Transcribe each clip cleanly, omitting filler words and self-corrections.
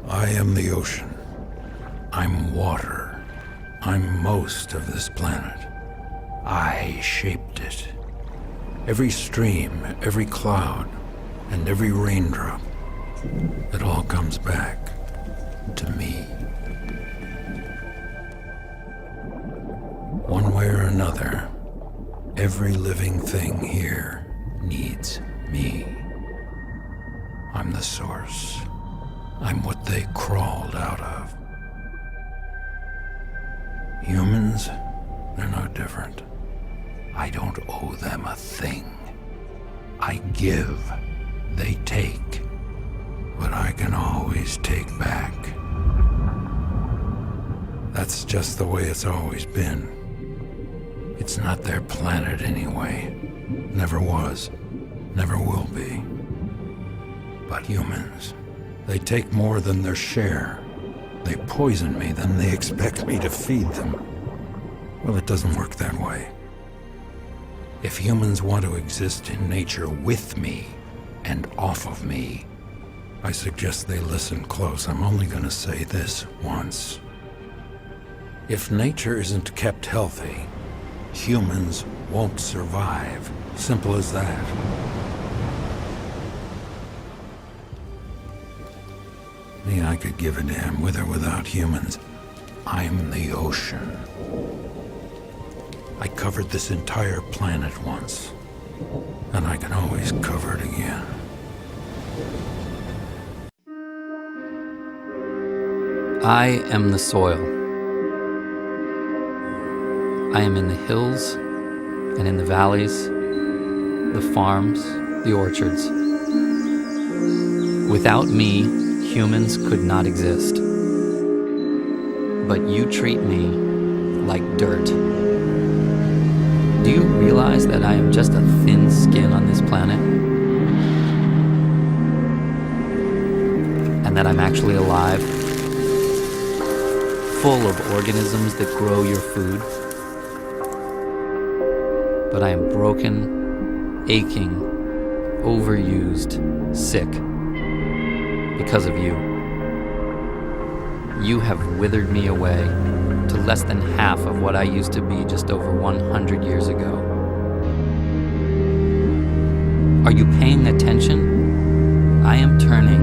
I am the ocean. I'm water. I'm most of this planet. I shaped it. Every stream, every cloud, and every raindrop, it all comes back to me. One way or another, every living thing here needs me. I'm the source. I'm what they crawled out of. Humans, they're no different. I don't owe them a thing. I give, they take, but I can always take back. That's just the way it's always been. It's not their planet anyway. Never was, never will be. But humans, they take more than their share. They poison me, then they expect me to feed them. Well, it doesn't work that way. If humans want to exist in nature with me and off of me, I suggest they listen close. I'm only going to say this once. If nature isn't kept healthy, humans won't survive. Simple as that. Me, I could give a damn with or without humans. I'm the ocean. I covered this entire planet once, and I can always cover it again. I am the soil. I am in the hills and in the valleys, the farms, the orchards. Without me, humans could not exist. But you treat me like dirt. Do you realize that I am just a thin skin on this planet? And that I'm actually alive? Full of organisms that grow your food? But I am broken, aching, overused, sick. Because of you. You have withered me away to less than half of what I used to be just over 100 years ago. Are you paying attention? I am turning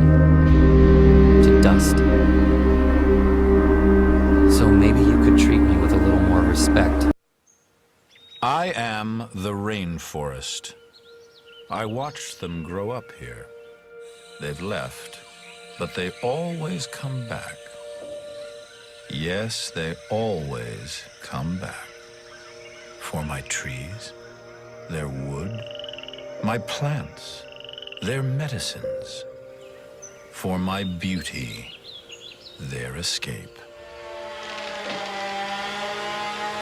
to dust. So maybe you could treat me with a little more respect. I am the rainforest. I watched them grow up here. They've left, but they always come back. Yes, they always come back. For my trees, their wood, my plants, their medicines. For my beauty, their escape.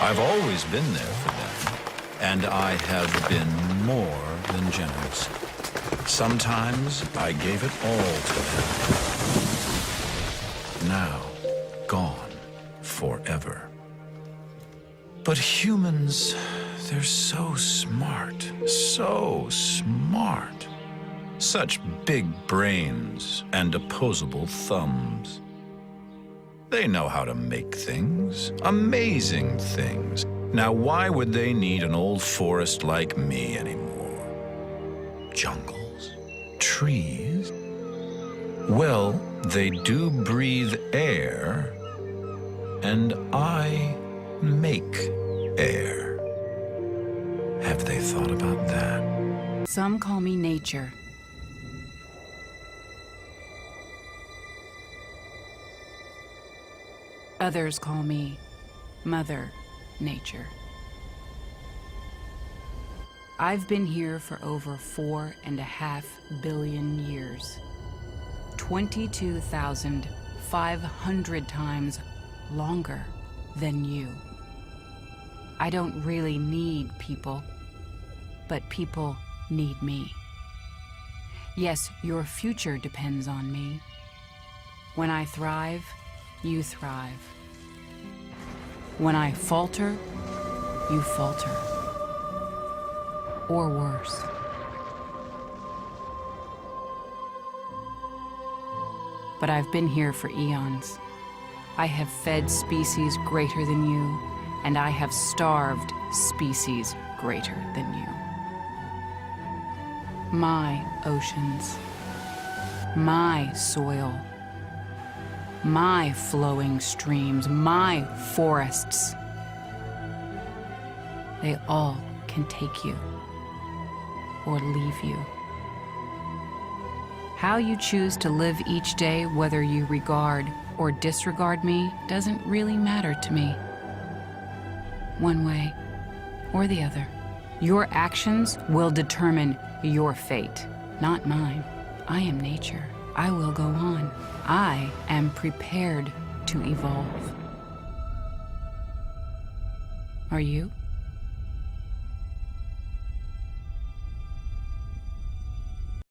I've always been there for them, and I have been more than generous. Sometimes I gave it all to them. Now, gone forever. But humans, they're so smart, so smart. Such big brains and opposable thumbs. They know how to make things, amazing things. Now, why would they need an old forest like me anymore? Jungles? Trees? Well, they do breathe air, and I make air. Have they thought about that? Some call me nature. Others call me Mother Nature. I've been here for over 4.5 billion years. 22,500 times longer than you. I don't really need people, but people need me. Yes, your future depends on me. When I thrive, you thrive. When I falter, you falter. Or worse. but I've been here for eons. I have fed species greater than you, and I have starved species greater than you. My oceans, my soil, my flowing streams, my forests, they all can take you or leave you. How you choose to live each day, whether you regard or disregard me, doesn't really matter to me. One way or the other. Your actions will determine your fate, not mine. I am nature. I will go on. I am prepared to evolve. Are you?